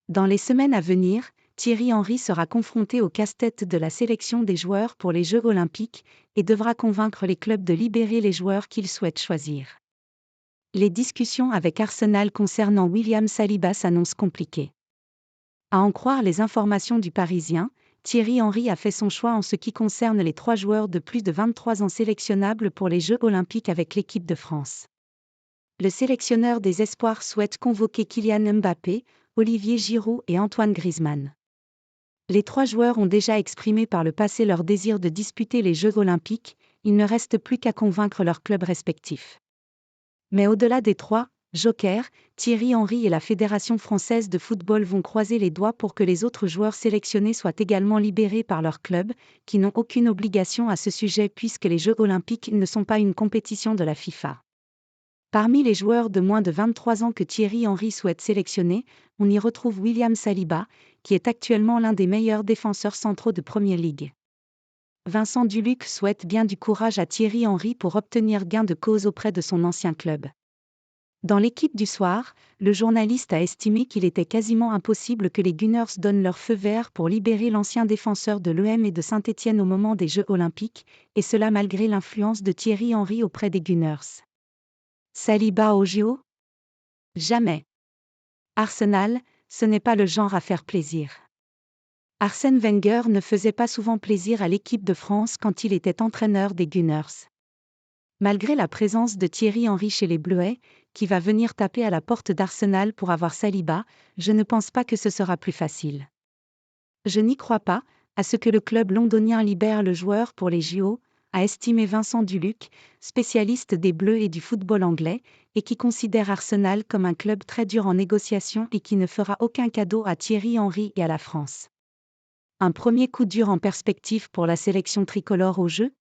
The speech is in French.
Dans les semaines à venir, Thierry Henry sera confronté au casse-tête de la sélection des joueurs pour les Jeux olympiques et devra convaincre les clubs de libérer les joueurs qu'il souhaite choisir. Les discussions avec Arsenal concernant William Saliba s'annoncent compliquées. À en croire les informations du Parisien, Thierry Henry a fait son choix en ce qui concerne les 3 joueurs de plus de 23 ans sélectionnables pour les Jeux olympiques avec l'équipe de France. Le sélectionneur des espoirs souhaite convoquer Kylian Mbappé, Olivier Giroud et Antoine Griezmann. Les 3 joueurs ont déjà exprimé par le passé leur désir de disputer les Jeux olympiques, il ne reste plus qu'à convaincre leurs clubs respectifs. Mais au-delà des 3 jokers, Thierry Henry et la Fédération française de football vont croiser les doigts pour que les autres joueurs sélectionnés soient également libérés par leurs clubs, qui n'ont aucune obligation à ce sujet puisque les Jeux olympiques ne sont pas une compétition de la FIFA. Parmi les joueurs de moins de 23 ans que Thierry Henry souhaite sélectionner, on y retrouve William Saliba, qui est actuellement l'un des meilleurs défenseurs centraux de Premier League. Vincent Duluc souhaite bien du courage à Thierry Henry pour obtenir gain de cause auprès de son ancien club. Dans l'équipe du soir, le journaliste a estimé qu'il était quasiment impossible que les Gunners donnent leur feu vert pour libérer l'ancien défenseur de l'OM et de Saint-Étienne au moment des Jeux olympiques, et cela malgré l'influence de Thierry Henry auprès des Gunners. Saliba au JO ? Jamais. Arsenal, ce n'est pas le genre à faire plaisir. Arsène Wenger ne faisait pas souvent plaisir à l'équipe de France quand il était entraîneur des Gunners. Malgré la présence de Thierry Henry chez les Bleuets, qui va venir taper à la porte d'Arsenal pour avoir Saliba, je ne pense pas que ce sera plus facile. Je n'y crois pas, à ce que le club londonien libère le joueur pour les JO, a estimé Vincent Duluc, spécialiste des Bleus et du football anglais, et qui considère Arsenal comme un club très dur en négociation et qui ne fera aucun cadeau à Thierry Henry et à la France. Un premier coup dur en perspective pour la sélection tricolore aux Jeux ?